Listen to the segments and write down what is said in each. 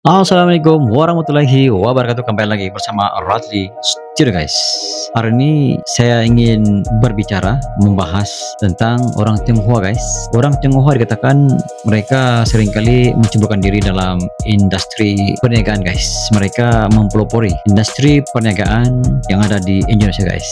Assalamualaikum warahmatullahi wabarakatuh. Kembali lagi bersama Radli Studio guys. Hari ini saya ingin berbicara membahas tentang orang Tionghoa guys. Orang Tionghoa dikatakan mereka seringkali mencemplungkan diri dalam industri perniagaan guys. Mereka mempelopori industri perniagaan yang ada di Indonesia guys.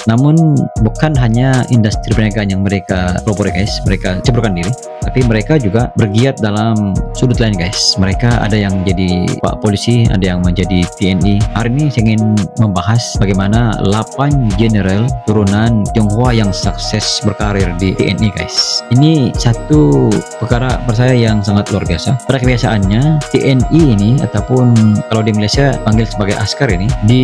Namun bukan hanya industri perniagaan yang mereka pelopori guys, mereka cemplungkan diri, tapi mereka juga bergiat dalam sudut lain guys. Mereka ada yang jadi Pak Polisi, ada yang menjadi TNI. Hari ini saya ingin membahas bagaimana 8 general turunan Tionghoa yang sukses berkarir di TNI guys. Ini satu perkara menurut saya yang sangat luar biasa. Pada kebiasaannya TNI ini, ataupun kalau di Malaysia panggil sebagai askar ini, di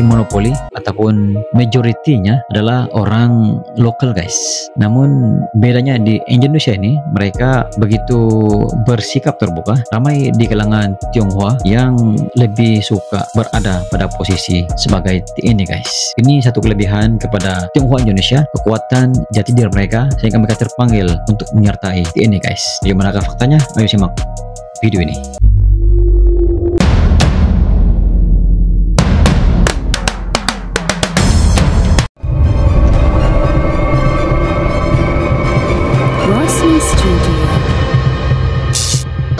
monopoli ataupun majoritinya adalah orang lokal guys. Namun bedanya di Indonesia ini, mereka begitu bersikap terbuka. Ramai di kalangan Tionghoa yang lebih suka berada pada posisi sebagai TNI guys. Ini satu kelebihan kepada Tionghoa Indonesia, kekuatan jati diri mereka sehingga mereka terpanggil untuk menyertai TNI guys. Bagaimanakah faktanya? Ayo simak video ini.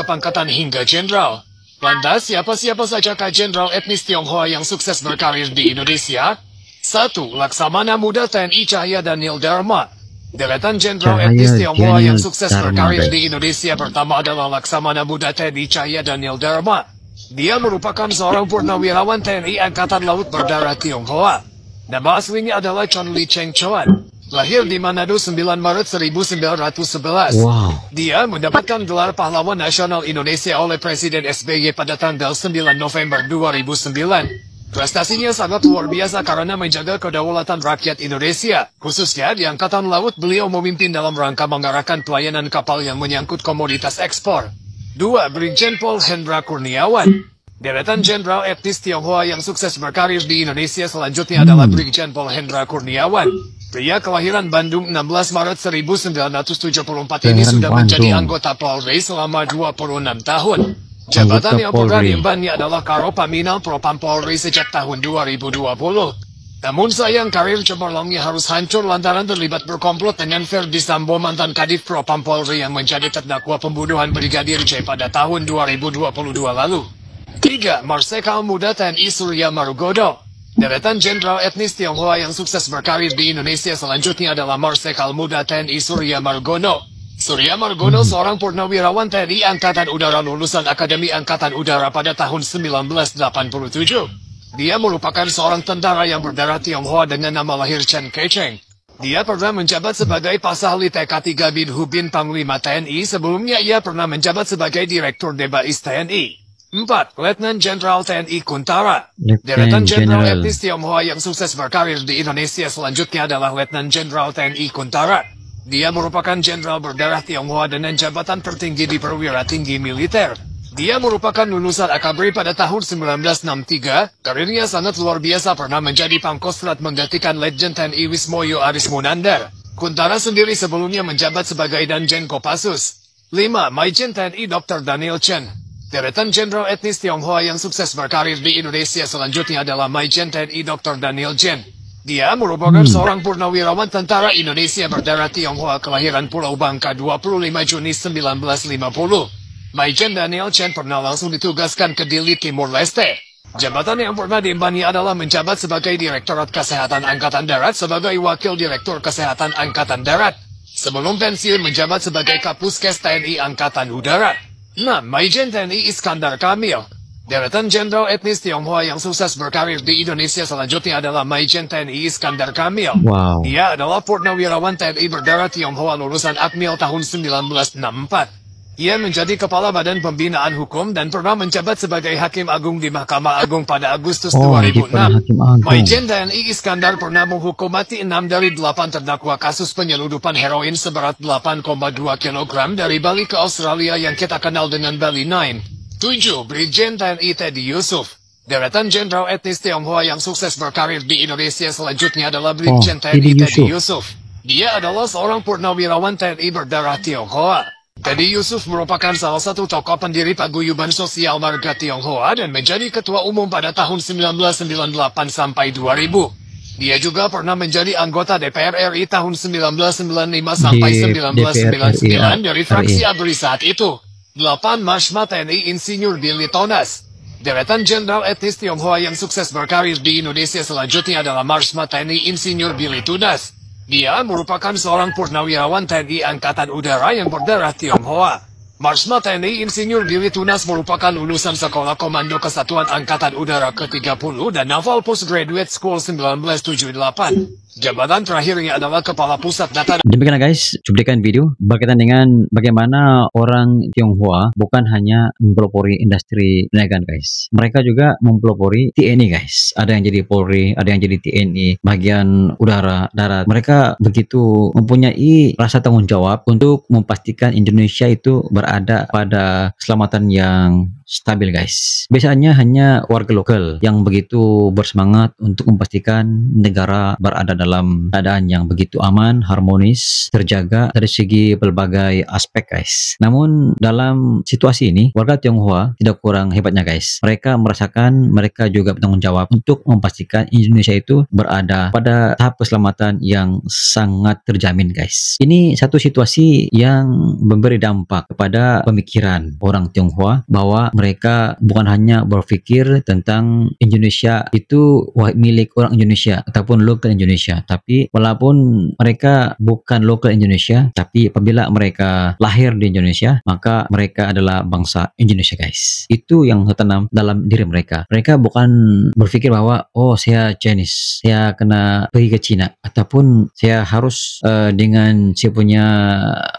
Pangkatan hingga jenderal. Lantas, siapa-siapa sajakah jenderal etnis Tionghoa yang sukses berkarir di Indonesia? 1. Laksamana Muda TNI Cahaya Daniel Dharma. Deretan jenderal etnis Tionghoa yang sukses berkarir di Indonesia pertama adalah Laksamana Muda TNI Cahaya Daniel Dharma. Dia merupakan seorang purnawirawan TNI Angkatan Laut Berdarah Tionghoa. Nama aslinya adalah Chon Li Cheng Chuan. Lahir di Manado 9 Maret 1911. Wow. Dia mendapatkan gelar Pahlawan Nasional Indonesia oleh Presiden SBY pada tanggal 9 November 2009. Prestasinya sangat luar biasa karena menjaga kedaulatan rakyat Indonesia. Khususnya di Angkatan Laut, beliau memimpin dalam rangka mengarahkan pelayanan kapal yang menyangkut komoditas ekspor. 2. Brigjen Pol Hendra Kurniawan. Deretan jenderal etnis Tionghoa yang sukses berkarir di Indonesia selanjutnya adalah Brigjen Pol Hendra Kurniawan. Pria kelahiran Bandung 16 Maret 1974 ini sudah menjadi anggota Polri selama 26 tahun. Jabatan yang pernah diembannya adalah Karo Paminal Propam Polri sejak tahun 2020. Namun sayang, karir cemerlangnya harus hancur lantaran terlibat berkomplot dengan Ferdi Sambo, mantan Kadif Propam Polri yang menjadi terdakwa pembunuhan Brigadir J pada tahun 2022 lalu. 3. Marsikal Muda TNI Surya Marugodo. Deretan jenderal etnis Tionghoa yang sukses berkarir di Indonesia selanjutnya adalah Marsikal Muda TNI Surya Margono. Surya Margono seorang purnawirawan TNI Angkatan Udara lulusan Akademi Angkatan Udara pada tahun 1987. Dia merupakan seorang tentara yang berdarah Tionghoa dengan nama lahir Chen Kecheng. Dia pernah menjabat sebagai Pasahli TK3 Binhubin Panglima TNI. Sebelumnya ia pernah menjabat sebagai Direktur Debais TNI. 4. Letnan Jenderal TNI Kuntara. Deretan jenderal etnis Tionghoa yang sukses berkarir di Indonesia selanjutnya adalah Letnan Jenderal TNI Kuntara. Dia merupakan jenderal berdarah Tionghoa dengan jabatan tertinggi di perwira tinggi militer. Dia merupakan lulusan Akabri pada tahun 1963. Karirnya sangat luar biasa, pernah menjadi Pangkostrat menggantikan Letjen TNI Wismoyo Aris Munandar. Kuntara sendiri sebelumnya menjabat sebagai Danjen Kopassus. 5. Maijen TNI Dr. Daniel Chen. Deretan jenderal etnis Tionghoa yang sukses berkarir di Indonesia selanjutnya adalah Maijen TNI Dr. Daniel Chen. Dia merupakan seorang purnawirawan tentara Indonesia berdarah Tionghoa kelahiran Pulau Bangka 25 Juni 1950. Maijen Daniel Chen pernah langsung ditugaskan ke Dili Timur Leste. Jabatan yang pernah diembannya adalah menjabat sebagai Direktorat Kesehatan Angkatan Darat sebagai Wakil Direktur Kesehatan Angkatan Darat. Sebelum pensiun menjabat sebagai Kapuskes TNI Angkatan Udara. 6. Maijen TNI Iskandar Kamil. Deretan jenderal etnis Tionghoa yang sukses berkarir di Indonesia selanjutnya adalah Maijen TNI Iskandar Kamil. Wow. Dia adalah purnawirawan TNI berdarah Tionghoa lulusan Akmil tahun 1964. Ia menjadi Kepala Badan Pembinaan Hukum dan pernah menjabat sebagai Hakim Agung di Mahkamah Agung pada Agustus 2006. Maijen TNI Iskandar pernah menghukum mati 6 dari 8 terdakwa kasus penyelundupan heroin seberat 8,2 kg dari Bali ke Australia yang kita kenal dengan Bali 9. 7. Brigjen TNI Teddy Yusuf. Deretan jenderal etnis Tionghoa yang sukses berkarir di Indonesia selanjutnya adalah Brigjen TNI Teddy Yusuf. Dia adalah seorang purnawirawan TNI berdarah Tionghoa. Teddy Yusuf merupakan salah satu tokoh pendiri Paguyuban Sosial Marga Tionghoa dan menjadi ketua umum pada tahun 1998 sampai 2000. Dia juga pernah menjadi anggota DPR RI tahun 1995 sampai 1999 dari fraksi ABRI saat itu. 8. Marshma TNI Insinyur Billy Tonas. Deretan Jenderal Etnis Tionghoa yang sukses berkarir di Indonesia selanjutnya adalah Marshma TNI Insinyur Billy Tonas. Dia merupakan seorang purnawirawan TNI Angkatan Udara yang berdarah Tionghoa. Marshma TNI Insinyur Billy Tonas merupakan lulusan Sekolah Komando Kesatuan Angkatan Udara ke-30 dan Naval Postgraduate School 1978. Jabatan terakhirnya adalah Kepala Pusat Data. Demikianlah guys, cuplikan video berkaitan dengan bagaimana orang Tionghoa bukan hanya mempelopori industri perniagaan guys. Mereka juga mempelopori TNI guys. Ada yang jadi Polri, ada yang jadi TNI, bagian udara, darat. Mereka begitu mempunyai rasa tanggung jawab untuk memastikan Indonesia itu berada pada keselamatan yang stabil guys. Biasanya hanya warga lokal yang begitu bersemangat untuk memastikan negara berada dalam keadaan yang begitu aman, harmonis, terjaga dari segi berbagai aspek guys. Namun dalam situasi ini warga Tionghoa tidak kurang hebatnya guys. Mereka merasakan mereka juga bertanggung jawab untuk memastikan Indonesia itu berada pada tahap keselamatan yang sangat terjamin guys. Ini satu situasi yang memberi dampak kepada pemikiran orang Tionghoa bahwa mereka bukan hanya berpikir tentang Indonesia itu milik orang Indonesia ataupun lokal Indonesia, tapi walaupun mereka bukan lokal Indonesia, tapi apabila mereka lahir di Indonesia, maka mereka adalah bangsa Indonesia guys. Itu yang tertanam dalam diri mereka. Mereka bukan berpikir bahwa oh saya Chinese, saya kena pergi ke Cina, ataupun saya harus dengan saya punya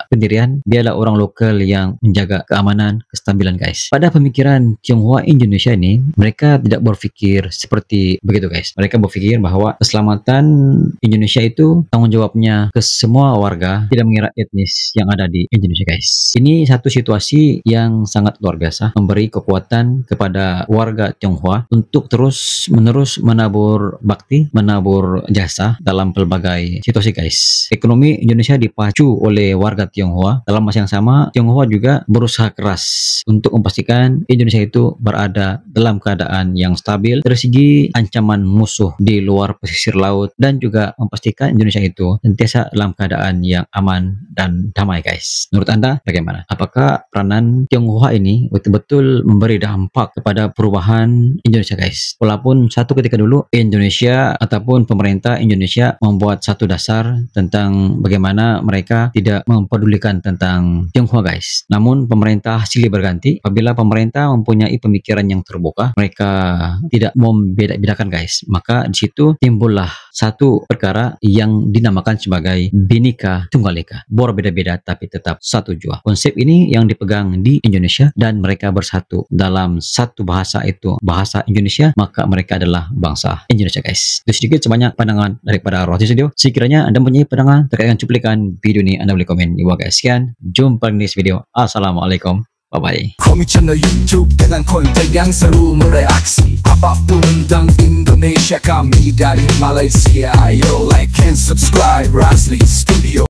pendirian biarlah orang lokal yang menjaga keamanan, kestabilan guys. Pada pemikiran Tionghoa Indonesia ini, mereka tidak berpikir seperti begitu guys. Mereka berpikir bahwa keselamatan Indonesia itu tanggung jawabnya ke semua warga, tidak mengira etnis yang ada di Indonesia guys. Ini satu situasi yang sangat luar biasa, memberi kekuatan kepada warga Tionghoa untuk terus menerus menabur bakti, menabur jasa dalam pelbagai situasi guys. Ekonomi Indonesia dipacu oleh warga Tionghoa. Dalam masa yang sama, Tionghoa juga berusaha keras untuk memastikan Indonesia itu berada dalam keadaan yang stabil dari segi ancaman musuh di luar pesisir laut, dan juga memastikan Indonesia itu sentiasa dalam keadaan yang aman dan damai guys. Menurut Anda bagaimana? Apakah peranan Tionghoa ini betul-betul memberi dampak kepada perubahan Indonesia guys? Walaupun satu ketika dulu Indonesia ataupun pemerintah Indonesia membuat satu dasar tentang bagaimana mereka tidak mempedulikan tentang Tionghoa guys. Namun pemerintah silih berganti. Apabila pemerintah mempunyai pemikiran yang terbuka, mereka tidak membeda-bedakan guys. Maka di situ timbullah satu perkara yang dinamakan sebagai Bhinneka Tunggal Ika. Berbeda-beda tapi tetap satu jua. Konsep ini yang dipegang di Indonesia dan mereka bersatu dalam satu bahasa, itu bahasa Indonesia, maka mereka adalah bangsa Indonesia guys. Itu sedikit sebanyak pandangan daripada Rohati Studio. Sekiranya Anda mempunyai pandangan terkait dengan cuplikan video ini, Anda boleh komen di bawah guys. Sekian, jumpa di next video. Assalamualaikum. Bye-bye. Kami channel YouTube dengan konten yang seru mereaksi apapun tentang Indonesia, kami dari Malaysia. Ayo like and subscribe Razli Studio.